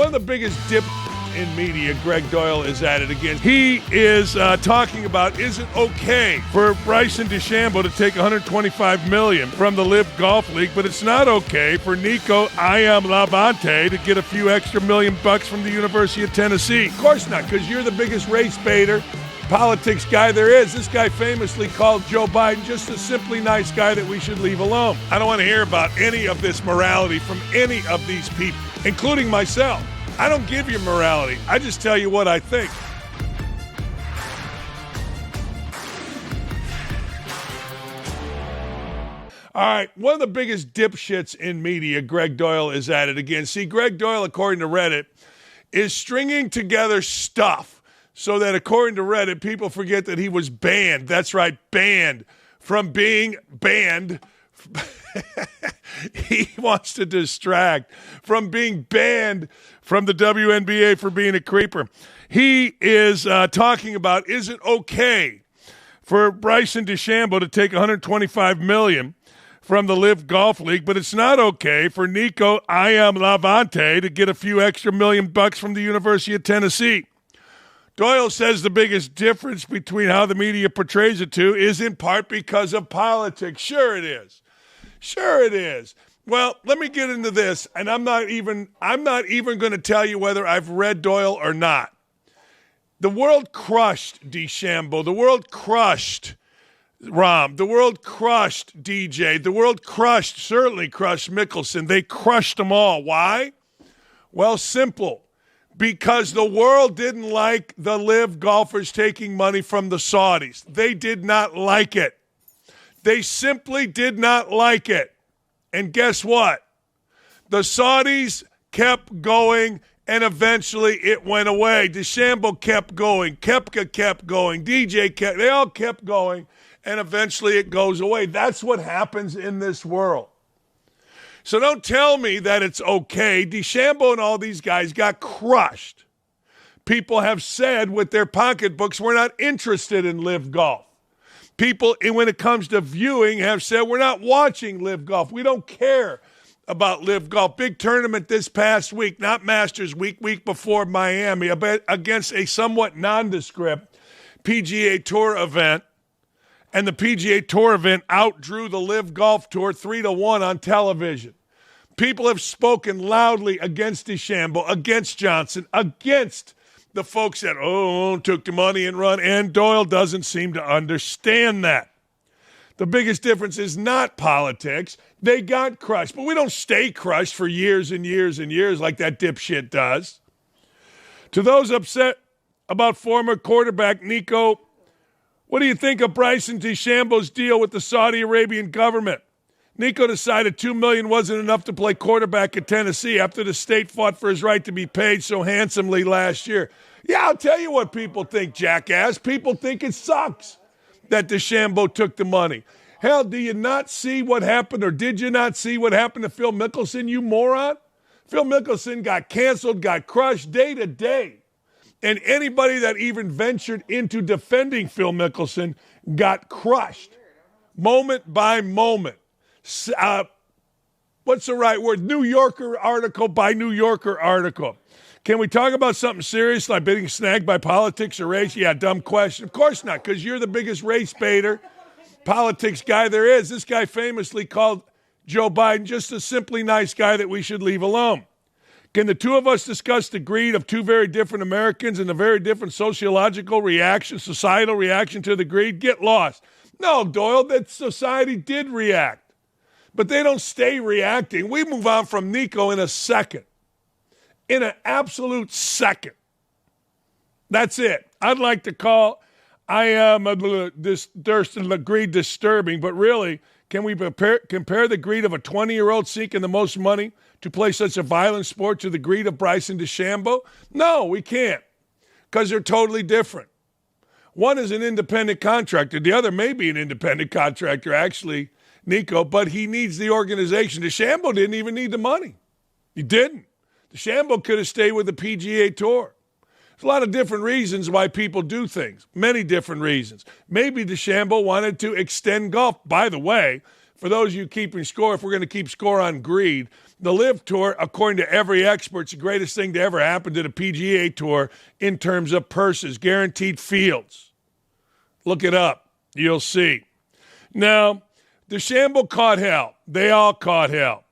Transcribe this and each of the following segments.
one of the biggest dips in media, Gregg Doyel is at it again. He is talking about, is it okay for Bryson DeChambeau to take $125 million from the Live Golf League, but it's not okay for Nico Iamaleava to get a few extra $1 million from the University of Tennessee? Of course not, because you're the biggest race baiter, politics guy there is. This guy famously called Joe Biden just a simply nice guy that we should leave alone. I don't want to hear about any of this morality from any of these people, including myself. I don't give you morality. I just tell you what I think. All right, one of the biggest dipshits in media, Gregg Doyel, is at it again. See, Gregg Doyel, according to Reddit, is stringing together stuff so that, according to Reddit, people forget that he was banned. That's right, banned from being banned. He wants to distract from being banned from the WNBA for being a creeper. He is talking about, is it okay for Bryson DeChambeau to take $125 million from the Live Golf League, but it's not okay for Nico Iamaleava to get a few extra $1 million from the University of Tennessee? Doyel says the biggest difference between how the media portrays it to is in part because of politics. Sure it is. Sure it is. Well, let me get into this, and I'm not even going to tell you whether I've read Doyel or not. The world crushed DeChambeau. The world crushed Rahm. The world crushed DJ. The world certainly crushed Mickelson. They crushed them all. Why? Well, simple. Because the world didn't like the Live golfers taking money from the Saudis. They did not like it. They simply did not like it. And guess what? The Saudis kept going, and eventually it went away. DeChambeau kept going. Koepka kept going. DJ kept. They all kept going, and eventually it goes away. That's what happens in this world. So don't tell me that it's okay. DeChambeau and all these guys got crushed. People have said with their pocketbooks, we're not interested in Live Golf. People, when it comes to viewing, have said, we're not watching Live Golf. We don't care about Live Golf. Big tournament this past week, not Masters week before Miami, against a somewhat nondescript PGA Tour event. And the PGA Tour event outdrew the Live Golf Tour 3-1 on television. People have spoken loudly against DeChambeau, against Johnson, against the folks that, took the money and run, and Doyel doesn't seem to understand that. The biggest difference is not politics. They got crushed, but we don't stay crushed for years and years and years like that dipshit does. To those upset about former quarterback Nico, what do you think of Bryson DeChambeau's deal with the Saudi Arabian government? Nico decided $2 million wasn't enough to play quarterback at Tennessee after the state fought for his right to be paid so handsomely last year. Yeah, I'll tell you what people think, jackass. People think it sucks that DeChambeau took the money. Hell, do you not see what happened, or did you not see what happened to Phil Mickelson, you moron? Phil Mickelson got canceled, got crushed day to day. And anybody that even ventured into defending Phil Mickelson got crushed moment by moment. What's the right word? New Yorker article by New Yorker article. Can we talk about something serious like being snagged by politics or race? Yeah, dumb question. Of course not, because you're the biggest race baiter, politics guy there is. This guy famously called Joe Biden just a simply nice guy that we should leave alone. Can the two of us discuss the greed of two very different Americans and the very different sociological reaction, societal reaction to the greed? Get lost. No, Doyel, that society did react. But they don't stay reacting. We move on from Nico in a second. In an absolute second. That's it. I'd like to call this greed disturbing, but really, can we compare the greed of a 20-year-old seeking the most money to play such a violent sport to the greed of Bryson DeChambeau? No, we can't, because they're totally different. One is an independent contractor. The other may be an independent contractor, actually, Nico, but he needs the organization. DeChambeau didn't even need the money. He didn't. DeChambeau could have stayed with the PGA Tour. There's a lot of different reasons why people do things, many different reasons. Maybe DeChambeau wanted to extend golf. By the way, for those of you keeping score, if we're going to keep score on greed, The Live Tour, according to every expert, is the greatest thing to ever happen to the PGA Tour in terms of purses, guaranteed fields. Look it up. You'll see. Now, DeChambeau caught hell. They all caught hell.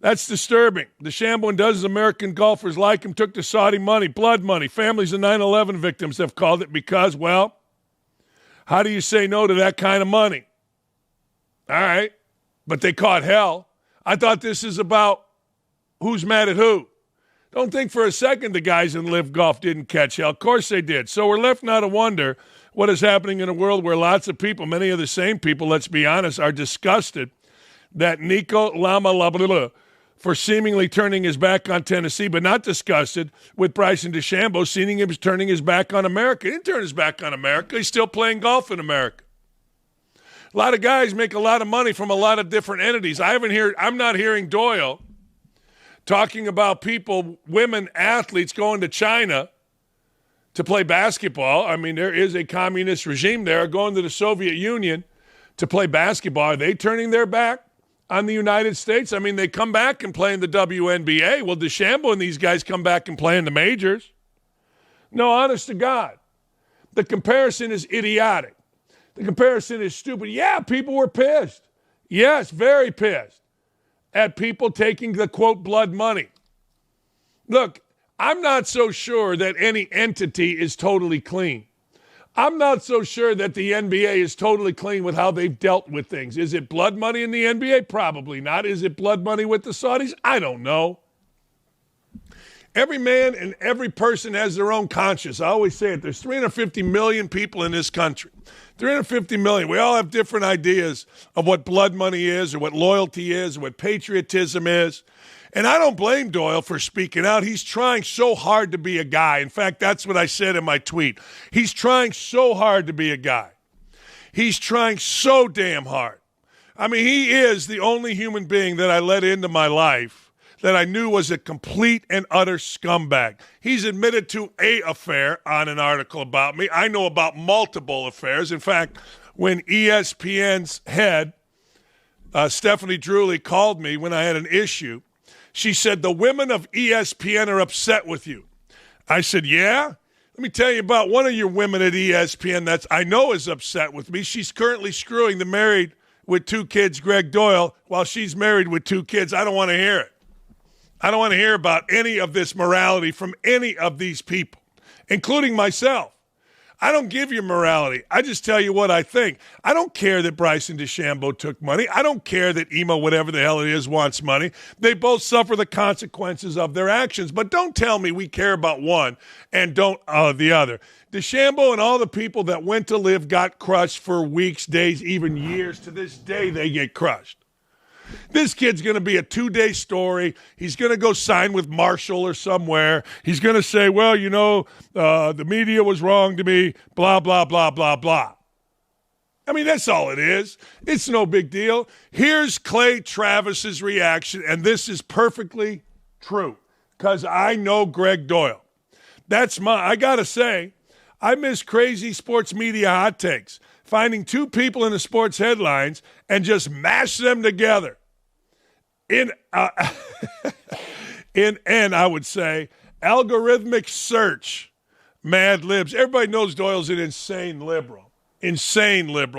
That's disturbing. DeChambeau and dozens of American golfers like him took the Saudi money, blood money. Families of 9/11 victims have called it because, well, how do you say no to that kind of money? All right, but they caught hell. I thought this is about who's mad at who. Don't think for a second the guys in Live Golf didn't catch hell. Of course they did. So we're left now to wonder what is happening in a world where lots of people, many of the same people, let's be honest, are disgusted that Nico Iamaleava for seemingly turning his back on Tennessee, but not disgusted with Bryson DeChambeau seeing him turning his back on America. He didn't turn his back on America. He's still playing golf in America. A lot of guys make a lot of money from a lot of different entities. I'm not hearing Doyel talking about people, women athletes going to China to play basketball. I mean, there is a communist regime there going to the Soviet Union to play basketball. Are they turning their back on the United States? I mean, they come back and play in the WNBA. Well, DeChambeau and these guys come back and play in the majors. No, honest to God, the comparison is idiotic. The comparison is stupid. Yeah, people were pissed. Yes, very pissed at people taking the, quote, blood money. Look, I'm not so sure that any entity is totally clean. I'm not so sure that the NBA is totally clean with how they've dealt with things. Is it blood money in the NBA? Probably not. Is it blood money with the Saudis? I don't know. Every man and every person has their own conscience. I always say it. There's 350 million people in this country. 350 million. We all have different ideas of what blood money is or what loyalty is or what patriotism is. And I don't blame Doyel for speaking out. He's trying so hard to be a guy. In fact, that's what I said in my tweet. He's trying so hard to be a guy. He's trying so damn hard. I mean, he is the only human being that I let into my life that I knew was a complete and utter scumbag. He's admitted to an affair on an article about me. I know about multiple affairs. In fact, when ESPN's head, Stephanie Drewley, called me when I had an issue, she said, the women of ESPN are upset with you. I said, yeah? Let me tell you about one of your women at ESPN that I know is upset with me. She's currently screwing the married with 2 kids, Gregg Doyel, while she's married with 2 kids. I don't want to hear it. I don't want to hear about any of this morality from any of these people, including myself. I don't give you morality. I just tell you what I think. I don't care that Bryson DeChambeau took money. I don't care that Emo, whatever the hell it is, wants money. They both suffer the consequences of their actions. But don't tell me we care about one and don't the other. DeChambeau and all the people that went to Live got crushed for weeks, days, even years. To this day, they get crushed. This kid's going to be a 2-day story. He's going to go sign with Marshall or somewhere. He's going to say, well, you know, the media was wrong to me, blah, blah, blah, blah, blah. I mean, that's all it is. It's no big deal. Here's Clay Travis's reaction, and this is perfectly true because I know Gregg Doyel. I got to say, I miss crazy sports media hot takes. Finding 2 people in the sports headlines and just mash them together in I would say, algorithmic search, mad libs. Everybody knows Doyel's an insane liberal,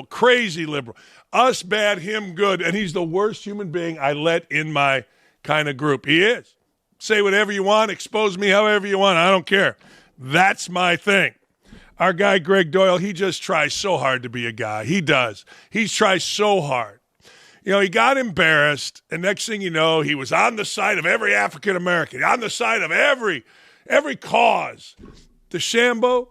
crazy liberal. Us bad, him good, and he's the worst human being I let in my kind of group. He is. Say whatever you want, expose me however you want. I don't care. That's my thing. Our guy, Gregg Doyel, he just tries so hard to be a guy. He does. He tries so hard. You know, he got embarrassed, and next thing you know, he was on the side of every African-American, on the side of every cause. DeChambeau,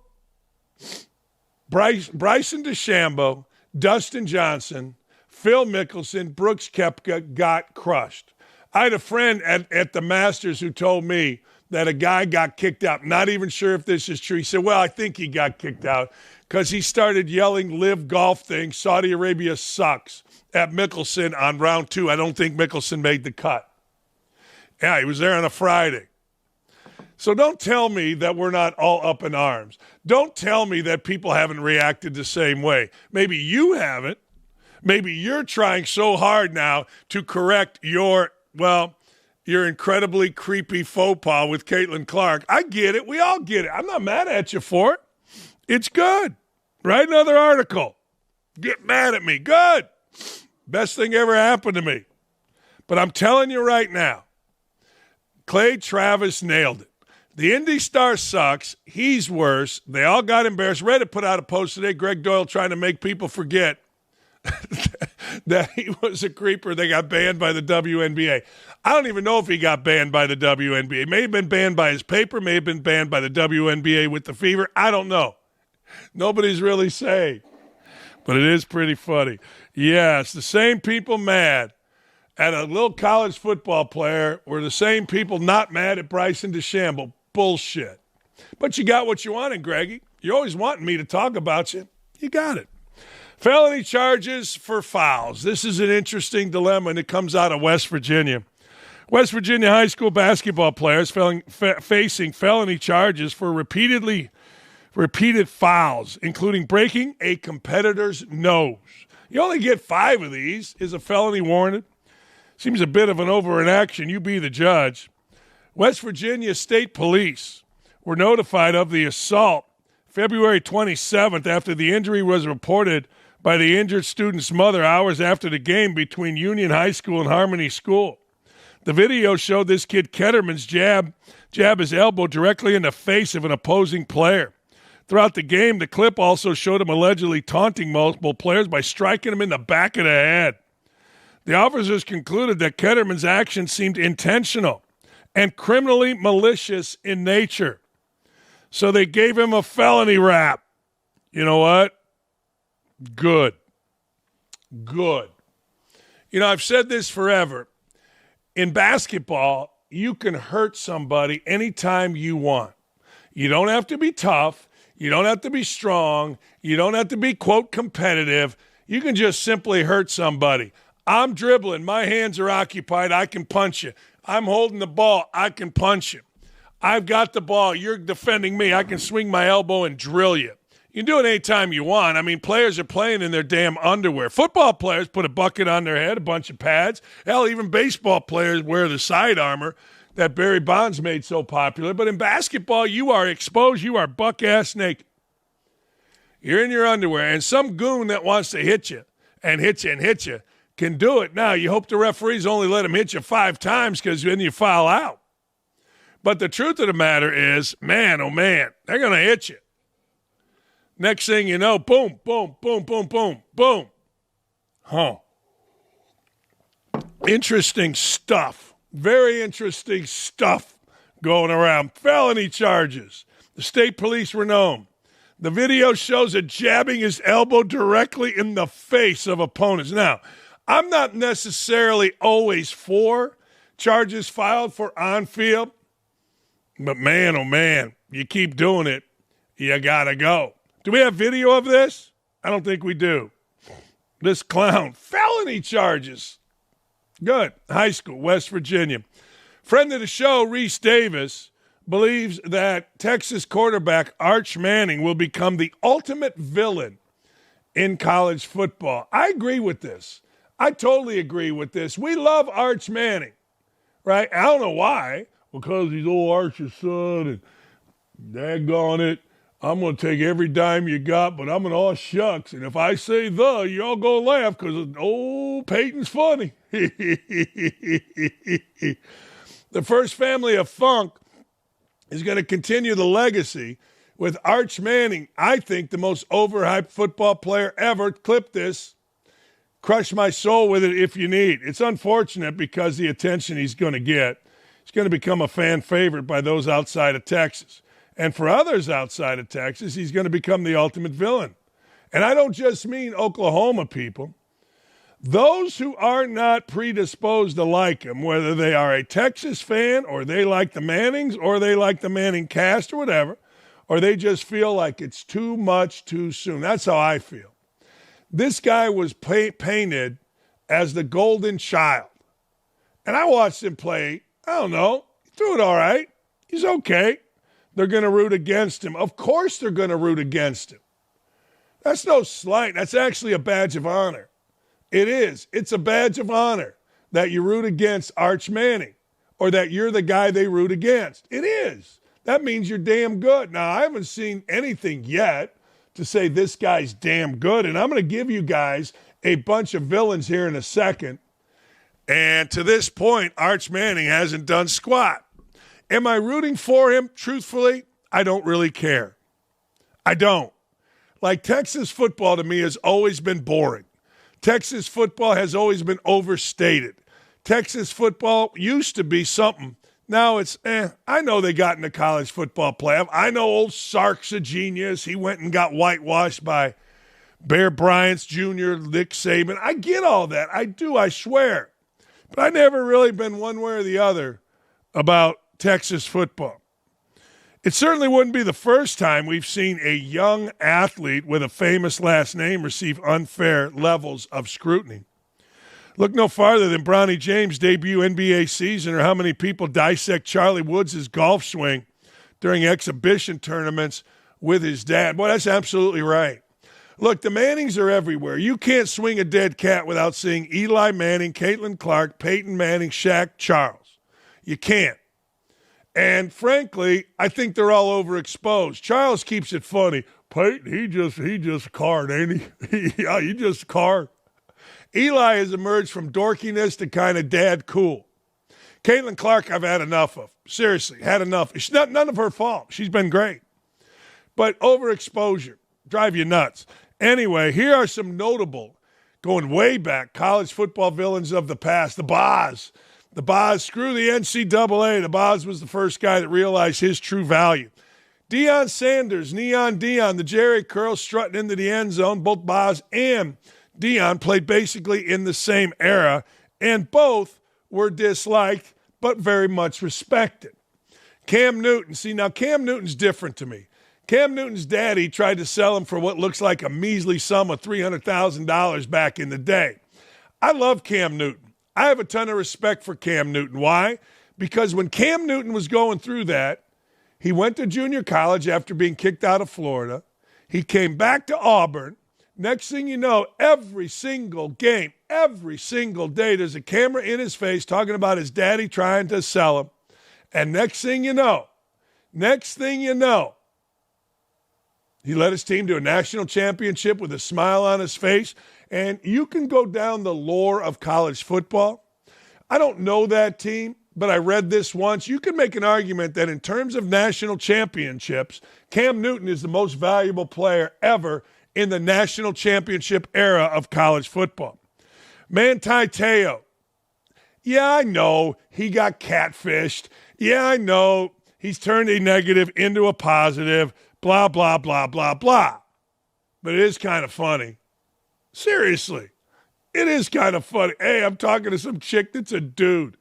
Bryson DeChambeau, Dustin Johnson, Phil Mickelson, Brooks Koepka got crushed. I had a friend at the Masters who told me that a guy got kicked out. Not even sure if this is true. He said, well, I think he got kicked out because he started yelling Live Golf thing, Saudi Arabia sucks, at Mickelson on round 2. I don't think Mickelson made the cut. Yeah, he was there on a Friday. So don't tell me that we're not all up in arms. Don't tell me that people haven't reacted the same way. Maybe you haven't. Maybe you're trying so hard now to correct your your incredibly creepy faux pas with Caitlin Clark. I get it. We all get it. I'm not mad at you for it. It's good. Write another article. Get mad at me. Good. Best thing ever happened to me. But I'm telling you right now, Clay Travis nailed it. The indystar sucks. He's worse. They all got embarrassed. Reddit put out a post today, Gregg Doyel trying to make people forget that he was a creeper. They got banned by the WNBA. I don't even know if he got banned by the WNBA. May have been banned by his paper, may have been banned by the WNBA with the fever. I don't know. Nobody's really saying. But it is pretty funny. Yes, the same people mad at a little college football player were the same people not mad at Bryson DeChambeau. Bullshit. But you got what you wanted, Greggy. You're always wanting me to talk about you. You got it. Felony charges for fouls. This is an interesting dilemma, and it comes out of West Virginia. West Virginia high school basketball players facing felony charges for repeated fouls, including breaking a competitor's nose. You only get 5 of these. Is a felony warranted? Seems a bit of an overaction. You be the judge. West Virginia State Police were notified of the assault February 27th after the injury was reported by the injured student's mother hours after the game between Union High School and Harmony School. The video showed this kid Ketterman's jab his elbow directly in the face of an opposing player. Throughout the game, the clip also showed him allegedly taunting multiple players by striking him in the back of the head. The officers concluded that Ketterman's action seemed intentional and criminally malicious in nature. So they gave him a felony rap. You know what? Good. Good. You know, I've said this forever. In basketball, you can hurt somebody anytime you want. You don't have to be tough. You don't have to be strong. You don't have to be, quote, competitive. You can just simply hurt somebody. I'm dribbling. My hands are occupied. I can punch you. I'm holding the ball. I can punch you. I've got the ball. You're defending me. I can swing my elbow and drill you. You can do it anytime you want. I mean, players are playing in their damn underwear. Football players put a bucket on their head, a bunch of pads. Hell, even baseball players wear the side armor that Barry Bonds made so popular. But in basketball, you are exposed. You are buck-ass naked. You're in your underwear, and some goon that wants to hit you and hit you and hit you can do it. Now, you hope the referees only let him hit you 5 times because then you foul out. But the truth of the matter is, man, oh man, they're going to hit you. Next thing you know, boom, boom, boom, boom, boom, boom. Interesting stuff. Very interesting stuff going around. Felony charges. The state police were known. The video shows it jabbing his elbow directly in the face of opponents. Now, I'm not necessarily always for charges filed for on-field, but man, oh man, you keep doing it, you gotta go. Do we have video of this? I don't think we do. This clown, felony charges. Good. High school, West Virginia. Friend of the show, Reese Davis, believes that Texas quarterback Arch Manning will become the ultimate villain in college football. I agree with this. I totally agree with this. We love Arch Manning, right? I don't know why. Because he's old Arch's son and daggone it, I'm going to take every dime you got, but I'm an all shucks. And if I say you all go laugh because old Peyton's funny. The first family of funk is going to continue the legacy with Arch Manning, I think the most overhyped football player ever. Clip this. Crush my soul with it if you need. It's unfortunate because the attention he's going to get. He's going to become a fan favorite by those outside of Texas. And for others outside of Texas, he's going to become the ultimate villain. And I don't just mean Oklahoma people. Those who are not predisposed to like him, whether they are a Texas fan or they like the Mannings or they like the Manning cast or whatever, or they just feel like it's too much too soon. That's how I feel. This guy was painted as the golden child. And I watched him play. I don't know. He threw it all right. He's okay. They're going to root against him. Of course they're going to root against him. That's no slight. That's actually a badge of honor. It is. It's a badge of honor that you root against Arch Manning or that you're the guy they root against. It is. That means you're damn good. Now, I haven't seen anything yet to say this guy's damn good, and I'm going to give you guys a bunch of villains here in a second. And to this point, Arch Manning hasn't done squat. Am I rooting for him? Truthfully, I don't really care. I don't. Like, Texas football to me has always been boring. Texas football has always been overstated. Texas football used to be something. Now it's, I know they got in the college football playoff. I know old Sark's a genius. He went and got whitewashed by Bear Bryant's Jr., Nick Saban. I get all that. I do, I swear. But I never really been one way or the other about Texas football. It certainly wouldn't be the first time we've seen a young athlete with a famous last name receive unfair levels of scrutiny. Look no farther than Bronny James' debut NBA season, or how many people dissect Charlie Woods' golf swing during exhibition tournaments with his dad. Boy, that's absolutely right. Look, the Mannings are everywhere. You can't swing a dead cat without seeing Eli Manning, Caitlin Clark, Peyton Manning, Shaq, Charles. You can't. And frankly, I think they're all overexposed. Charles keeps it funny. Peyton, he just card, ain't he? Yeah, he just card. Eli has emerged from dorkiness to kind of dad cool. Caitlin Clark, I've had enough of. Seriously, had enough. It's none of her fault. She's been great. But overexposure, drive you nuts. Anyway, here are some notable, going way back, college football villains of the past. The Boz. The Boz, screw the NCAA. The Boz was the first guy that realized his true value. Deion Sanders, Neon Deion, the Jerry curl strutting into the end zone. Both Boz and Deion played basically in the same era, and both were disliked but very much respected. Cam Newton. See, now Cam Newton's different to me. Cam Newton's daddy tried to sell him for what looks like a measly sum of $300,000 back in the day. I love Cam Newton. I have a ton of respect for Cam Newton. Why? Because when Cam Newton was going through that, he went to junior college after being kicked out of Florida. He came back to Auburn. Next thing you know, every single game, every single day, there's a camera in his face talking about his daddy trying to sell him. And next thing you know, he led his team to a national championship with a smile on his face. And you can go down the lore of college football. I don't know that team, but I read this once. You can make an argument that in terms of national championships, Cam Newton is the most valuable player ever in the national championship era of college football. Manti Te'o. Yeah, I know he got catfished. Yeah, I know he's turned a negative into a positive, blah, blah, blah, blah, blah. But it is kind of funny. Seriously, it is kind of funny. Hey, I'm talking to some chick that's a dude.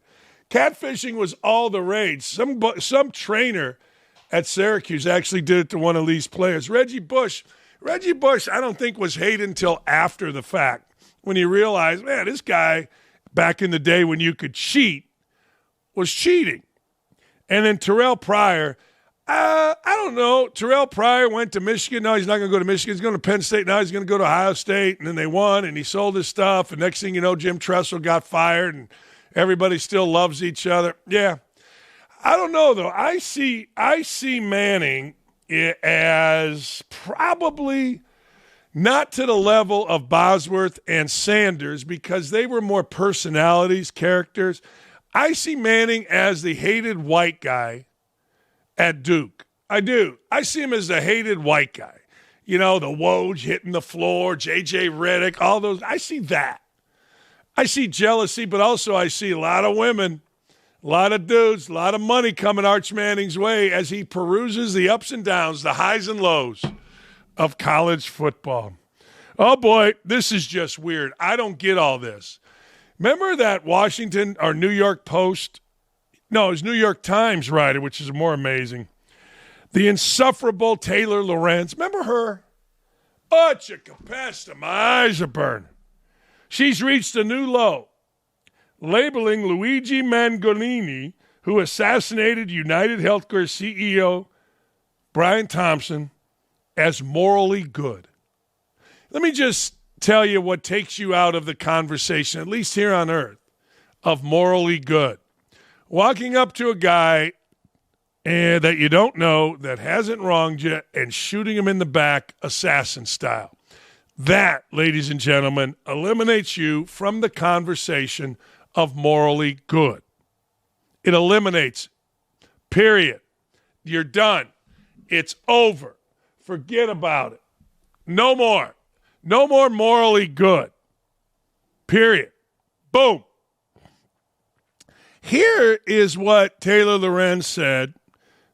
Catfishing was all the rage. Some trainer at Syracuse actually did it to one of these players. Reggie Bush, I don't think was hated until after the fact when he realized, man, this guy back in the day when you could cheat was cheating. And then Terrell Pryor, I don't know. Terrell Pryor went to Michigan. No, he's not going to go to Michigan. He's going to Penn State. Now he's going to go to Ohio State. And then they won, and he sold his stuff. And next thing you know, Jim Tressel got fired, and everybody still loves each other. Yeah. I don't know, though. I see Manning as probably not to the level of Bosworth and Sanders because they were more personalities, characters. I see Manning as the hated white guy at Duke. I do. I see him as the hated white guy. You know, the Woj hitting the floor, J.J. Redick, all those. I see that. I see jealousy, but also I see a lot of women, a lot of dudes, a lot of money coming Arch Manning's way as he peruses the ups and downs, the highs and lows of college football. Oh, boy, this is just weird. I don't get all this. Remember that Washington or New York Post? No, it was New York Times writer, which is more amazing. The insufferable Taylor Lorenz. Remember her? Oh, Chicapesta, my eyes are burning. She's reached a new low, labeling Luigi Mangolini, who assassinated United Healthcare CEO Brian Thompson, as morally good. Let me just tell you what takes you out of the conversation, at least here on earth, of morally good. walking up to a guy that you don't know, that hasn't wronged you, and shooting him in the back assassin style. That, ladies and gentlemen, eliminates you from the conversation of morally good. It eliminates it. Period. You're done. It's over. Forget about it. No more. No more morally good. Period. Boom. Here is what Taylor Lorenz said,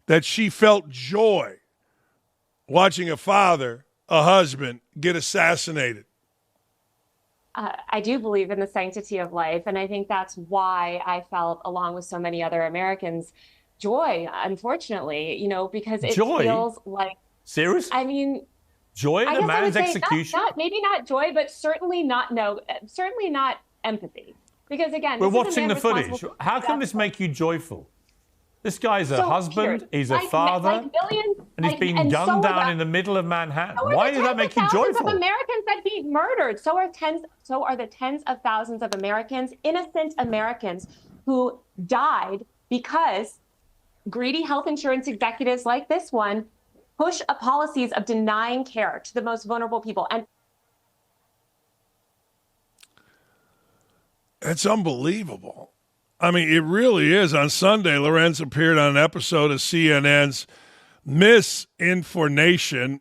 that she felt joy watching a father, a husband, get assassinated. I do believe in the sanctity of life, and I think that's why I felt, along with so many other Americans, joy, unfortunately, because it feels like... Seriously? I mean... Joy at a man's execution? Maybe not joy, but certainly not empathy. Because again, we're watching the footage. How can this make you joyful? This guy's a husband, he's a father, and he's being gunned down in the middle of Manhattan. Why does that make you joyful? Of Americans that be murdered. So are the tens of thousands of Americans, innocent Americans, who died because greedy health insurance executives like this one push policies of denying care to the most vulnerable people. And it's unbelievable. I mean, it really is. On Sunday, Lorenz appeared on an episode of CNN's Misinformation,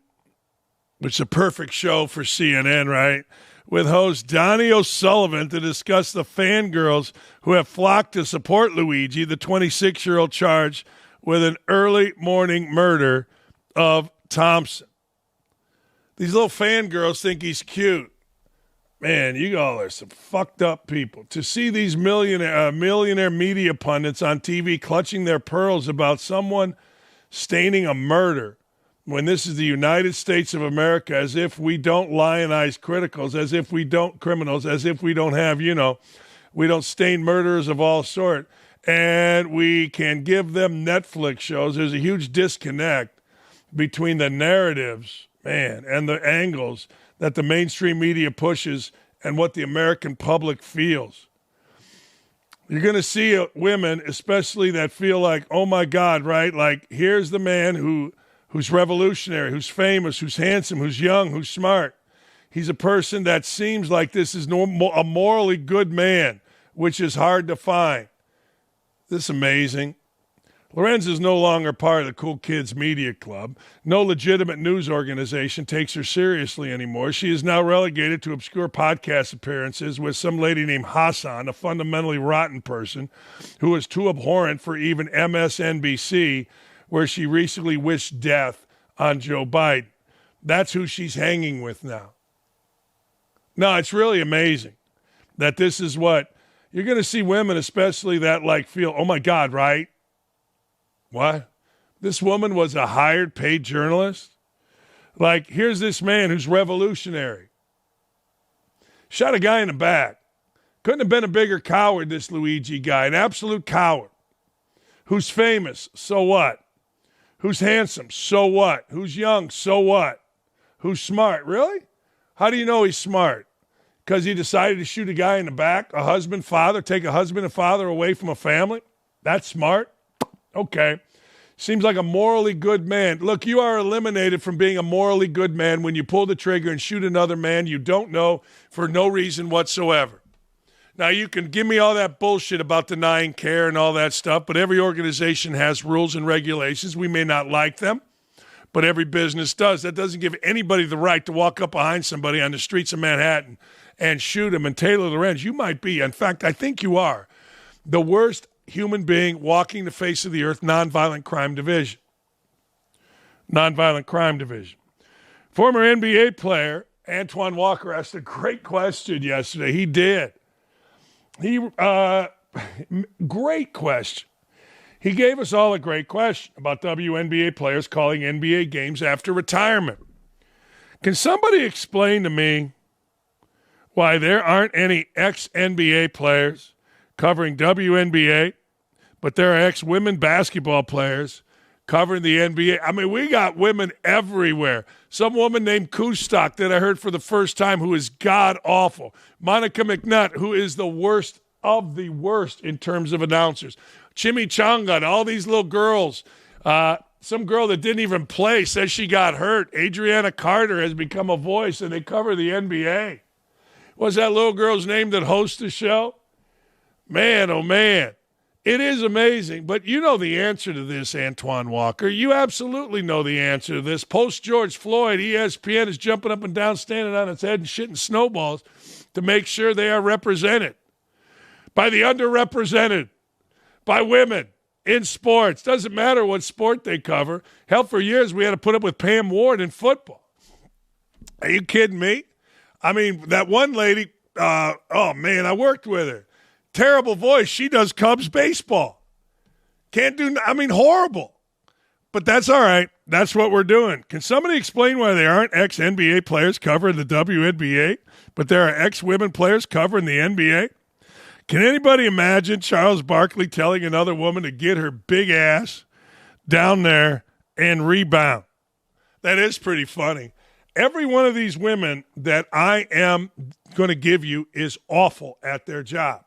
which is a perfect show for CNN, right? With host Donnie O'Sullivan to discuss the fangirls who have flocked to support Luigi, the 26-year-old charged with an early morning murder of Thompson. These little fangirls think he's cute. Man, you all are some fucked up people. To see these millionaire media pundits on TV clutching their pearls about someone staining a murder when this is the United States of America, as if we don't lionize criminals, as if we don't have, we don't stain murderers of all sort, and we can give them Netflix shows. There's a huge disconnect between the narratives, man, and the angles that the mainstream media pushes and what the American public feels. You're going to see women, especially that feel like, oh my God, right? Like, here's the man who's revolutionary, who's famous, who's handsome, who's young, who's smart. He's a person that seems like this is a morally good man, which is hard to find. This is amazing. Lorenz is no longer part of the Cool Kids Media Club. No legitimate news organization takes her seriously anymore. She is now relegated to obscure podcast appearances with some lady named Hassan, a fundamentally rotten person who is too abhorrent for even MSNBC, where she recently wished death on Joe Biden. That's who she's hanging with now. No, it's really amazing that this is what you're going to see women, especially that feel, oh my God, right? What? This woman was a hired, paid journalist? Here's this man who's revolutionary. Shot a guy in the back. Couldn't have been a bigger coward, this Luigi guy. An absolute coward. Who's famous? So what? Who's handsome? So what? Who's young? So what? Who's smart? Really? How do you know he's smart? Because he decided to shoot a guy in the back? A husband, father? Take a husband and father away from a family? That's smart? Okay. Seems like a morally good man. Look, you are eliminated from being a morally good man when you pull the trigger and shoot another man you don't know for no reason whatsoever. Now, you can give me all that bullshit about denying care and all that stuff, but every organization has rules and regulations. We may not like them, but every business does. That doesn't give anybody the right to walk up behind somebody on the streets of Manhattan and shoot him. And Taylor Lorenz, you might be, in fact, I think you are, the worst human being walking the face of the earth, nonviolent crime division. Nonviolent crime division. Former NBA player Antoine Walker asked a great question yesterday. He did. Great question. He gave us all a great question about WNBA players calling NBA games after retirement. Can somebody explain to me why there aren't any ex-NBA players covering WNBA, but there are ex-women basketball players covering the NBA? I mean, we got women everywhere. Some woman named Kustok that I heard for the first time who is god-awful. Monica McNutt, who is the worst of the worst in terms of announcers. Chimichanga and all these little girls. Some girl that didn't even play says she got hurt. Adriana Carter has become a voice, and they cover the NBA. What's that little girl's name that hosts the show? Man, oh, man. It is amazing. But you know the answer to this, Antoine Walker. You absolutely know the answer to this. Post-George Floyd, ESPN is jumping up and down, standing on its head and shitting snowballs to make sure they are represented by the underrepresented, by women. In sports. Doesn't matter what sport they cover. Hell, for years we had to put up with Pam Ward in football. Are you kidding me? I mean, that one lady, oh, man, I worked with her. Terrible voice. She does Cubs baseball. Can't do, horrible. But that's all right. That's what we're doing. Can somebody explain why there aren't ex-NBA players covering the WNBA, but there are ex-women players covering the NBA? Can anybody imagine Charles Barkley telling another woman to get her big ass down there and rebound? That is pretty funny. Every one of these women that I am going to give you is awful at their job.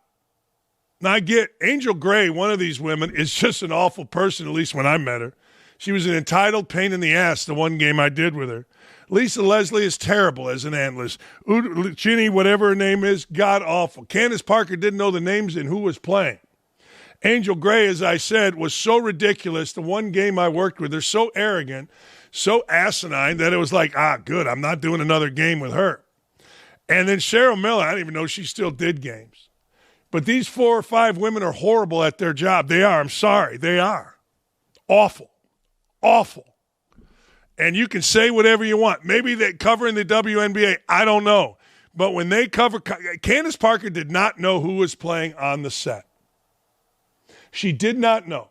Now, I get Angel Gray, one of these women, is just an awful person, at least when I met her. She was an entitled pain in the ass the one game I did with her. Lisa Leslie is terrible as an analyst. Ginny, whatever her name is, god-awful. Candace Parker didn't know the names and who was playing. Angel Gray, as I said, was so ridiculous the one game I worked with her, so arrogant, so asinine that it was like, good, I'm not doing another game with her. And then Cheryl Miller, I didn't even know she still did games. But these 4 or 5 women are horrible at their job. They are. I'm sorry. They are. Awful. Awful. And you can say whatever you want. Maybe they're covering the WNBA. I don't know. But when they cover, Candace Parker did not know who was playing on the set. She did not know.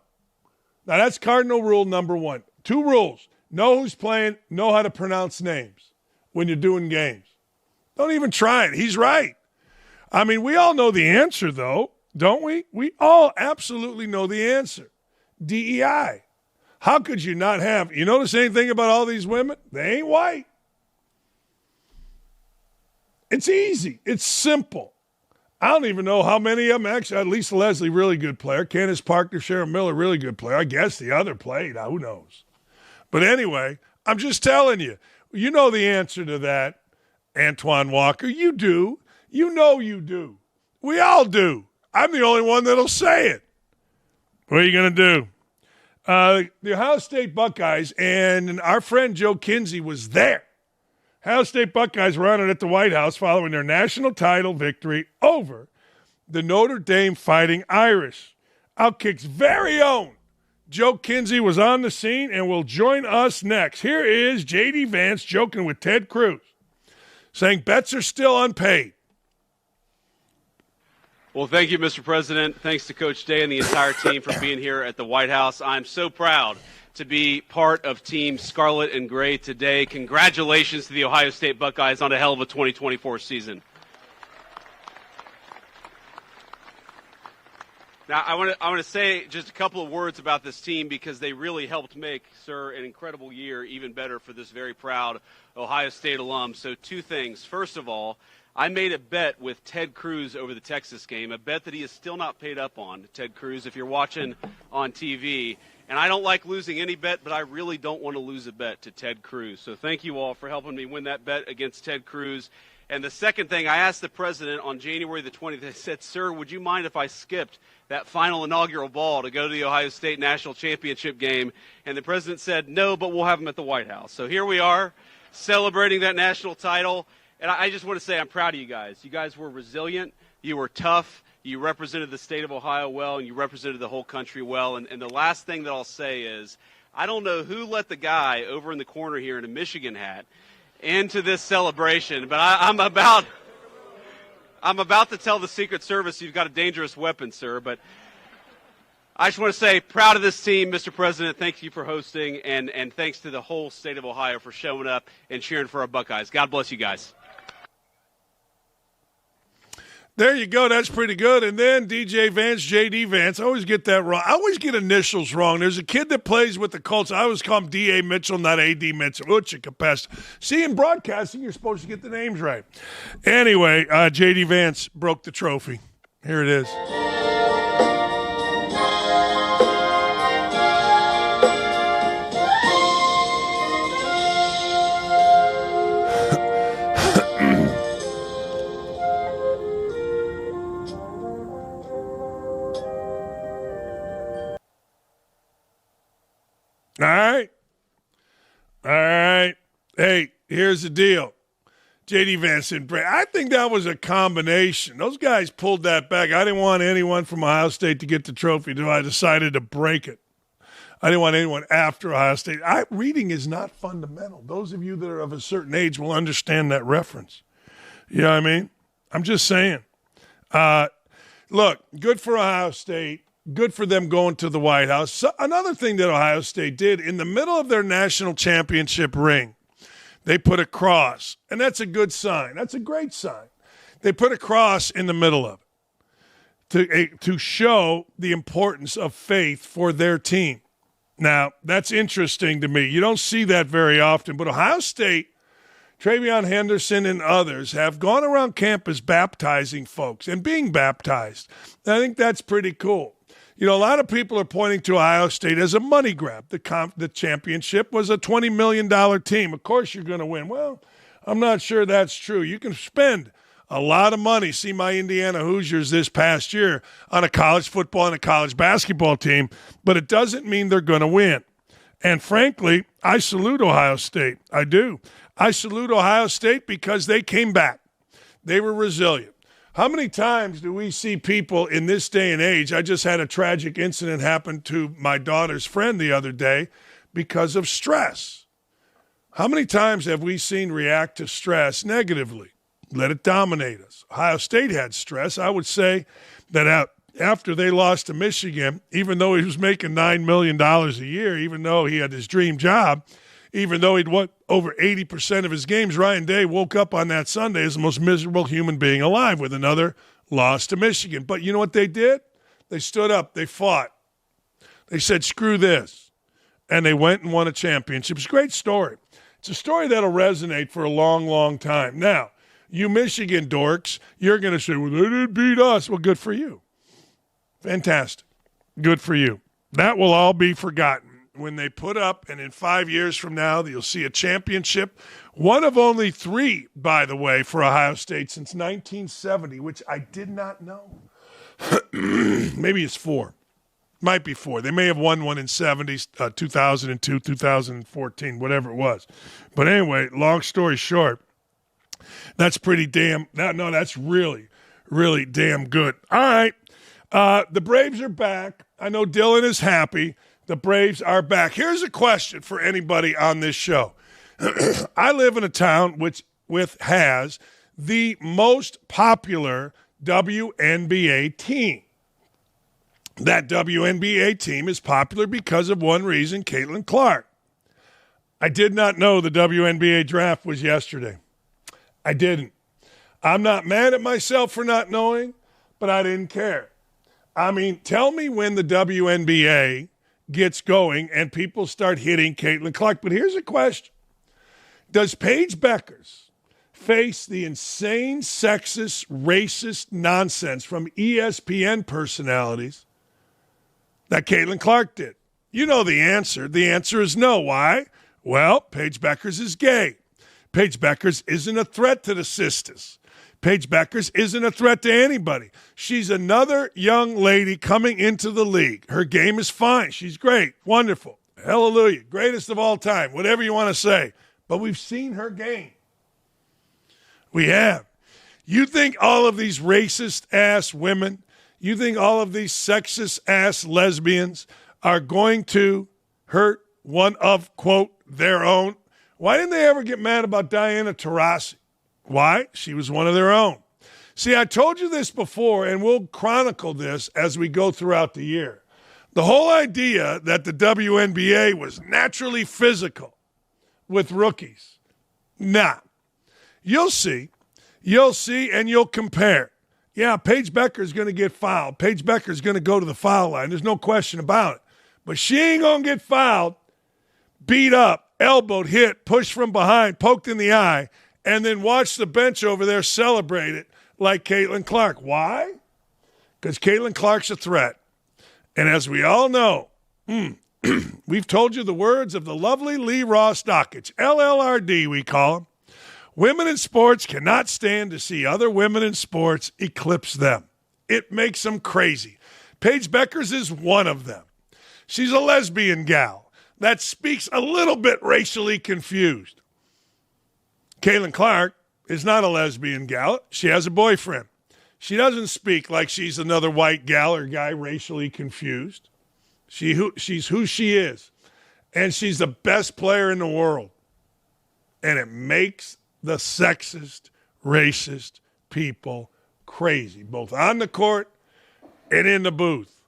Now, that's cardinal rule number 1. 2 rules. Know who's playing, know how to pronounce names when you're doing games. Don't even try it. He's right. I mean, we all know the answer, though, don't we? We all absolutely know the answer. DEI. How could you not have? You notice anything about all these women? They ain't white. It's easy. It's simple. I don't even know how many of them actually. Lisa Leslie, really good player. Candace Parker, Cheryl Miller, really good player. I guess the other played. Who knows? But anyway, I'm just telling you. You know the answer to that, Antoine Walker. You do. You know you do. We all do. I'm the only one that'll say it. What are you going to do? The Ohio State Buckeyes and our friend Joe Kinsey was there. Ohio State Buckeyes were honored at the White House following their national title victory over the Notre Dame Fighting Irish. OutKick's very own Joe Kinsey was on the scene and will join us next. Here is J.D. Vance joking with Ted Cruz, saying bets are still unpaid. Well, thank you, Mr. President. Thanks to Coach Day and the entire team for being here at the White House. I'm so proud to be part of Team Scarlet and Gray today. Congratulations to the Ohio State Buckeyes on a hell of a 2024 season. Now, I want to say just a couple of words about this team because they really helped make, sir, an incredible year even better for this very proud Ohio State alum. So 2 things. First of all, I made a bet with Ted Cruz over the Texas game, a bet that he is still not paid up on, Ted Cruz, if you're watching on TV. And I don't like losing any bet, but I really don't want to lose a bet to Ted Cruz. So thank you all for helping me win that bet against Ted Cruz. And the second thing, I asked the president on January the 20th, I said, sir, would you mind if I skipped that final inaugural ball to go to the Ohio State National Championship game? And the president said, no, but we'll have him at the White House. So here we are celebrating that national title. And I just want to say I'm proud of you guys. You guys were resilient. You were tough. You represented the state of Ohio well, and you represented the whole country well. And the last thing that I'll say is I don't know who let the guy over in the corner here in a Michigan hat into this celebration, but I'm about to tell the Secret Service you've got a dangerous weapon, sir. But I just want to say proud of this team, Mr. President. Thank you for hosting, and thanks to the whole state of Ohio for showing up and cheering for our Buckeyes. God bless you guys. There you go. That's pretty good. And then DJ Vance, J.D. Vance. I always get that wrong. I always get initials wrong. There's a kid that plays with the Colts. I always call him D.A. Mitchell, not A.D. Mitchell. Capest. See, in broadcasting, you're supposed to get the names right. Anyway, J.D. Vance broke the trophy. Here it is. All right? All right. Hey, here's the deal. J.D. Vance and Bray. I think that was a combination. Those guys pulled that back. I didn't want anyone from Ohio State to get the trophy until I decided to break it. I didn't want anyone after Ohio State. Reading is not fundamental. Those of you that are of a certain age will understand that reference. You know what I mean? I'm just saying. Look, good for Ohio State. Good for them going to the White House. So another thing that Ohio State did, in the middle of their national championship ring, they put a cross, and that's a good sign. That's a great sign. They put a cross in the middle of it to show the importance of faith for their team. Now, that's interesting to me. You don't see that very often, but Ohio State, Travion Henderson and others have gone around campus baptizing folks and being baptized. And I think that's pretty cool. You know, a lot of people are pointing to Ohio State as a money grab. The championship was a $20 million team. Of course you're going to win. Well, I'm not sure that's true. You can spend a lot of money. See my Indiana Hoosiers this past year on a college football and a college basketball team, but it doesn't mean they're going to win. And frankly, I salute Ohio State. I do. I salute Ohio State because they came back. They were resilient. How many times do we see people in this day and age? I just had a tragic incident happen to my daughter's friend the other day because of stress. How many times have we seen react to stress negatively? Let it dominate us. Ohio State had stress. I would say that after they lost to Michigan, even though he was making $9 million a year, even though he had his dream job, even though he'd won over 80% of his games, Ryan Day woke up on that Sunday as the most miserable human being alive with another loss to Michigan. But you know what they did? They stood up. They fought. They said, screw this. And they went and won a championship. It's a great story. It's a story that'll resonate for a long, long time. Now, you Michigan dorks, you're going to say, well, they didn't beat us. Well, good for you. Fantastic. Good for you. That will all be forgotten when they put up, and in 5 years from now, you'll see a championship. One of only 3, by the way, for Ohio State since 1970, which I did not know. Maybe it's 4. Might be 4. They may have won one in 70s, 2002, 2014, whatever it was. But anyway, long story short, that's pretty damn – no, that's really, really damn good. All right. The Braves are back. I know Dylan is happy. The Braves are back. Here's a question for anybody on this show. I live in a town which has the most popular WNBA team. That WNBA team is popular because of one reason, Caitlin Clark. I did not know the WNBA draft was yesterday. I didn't. I'm not mad at myself for not knowing, but I didn't care. I mean, tell me when the WNBA gets going and people start hitting Caitlin Clark. But here's a question. Does Paige Beckers face the insane sexist, racist nonsense from ESPN personalities that Caitlin Clark did? You know the answer. The answer is no. Why? Well, Paige Beckers is gay. Paige Beckers isn't a threat to the sisters. Paige Beckers isn't a threat to anybody. She's another young lady coming into the league. Her game is fine. She's great. Wonderful. Hallelujah. Greatest of all time. Whatever you want to say. But we've seen her game. We have. You think all of these racist-ass women, you think all of these sexist-ass lesbians are going to hurt one of, quote, their own? Why didn't they ever get mad about Diana Taurasi? Why? She was one of their own. See, I told you this before, and we'll chronicle this as we go throughout the year. The whole idea that the WNBA was naturally physical with rookies. Nah. You'll see. You'll see, and you'll compare. Yeah, Paige Becker's going to get fouled. Paige Becker's going to go to the foul line. There's no question about it. But she ain't going to get fouled, beat up, elbowed, hit, pushed from behind, poked in the eye, and then watch the bench over there celebrate it like Caitlin Clark. Why? Because Caitlin Clark's a threat. And as we all know, we've told you the words of the lovely Lee Ross Dakich, LLRD we call him. Women in sports cannot stand to see other women in sports eclipse them. It makes them crazy. Paige Beckers is one of them. She's a lesbian gal. that speaks a little bit racially confused. Caitlin Clark is not a lesbian gal. She has a boyfriend. She doesn't speak like she's another white gal or guy racially confused. She's who she is. And she's the best player in the world. And it makes the sexist, racist people crazy, both on the court and in the booth.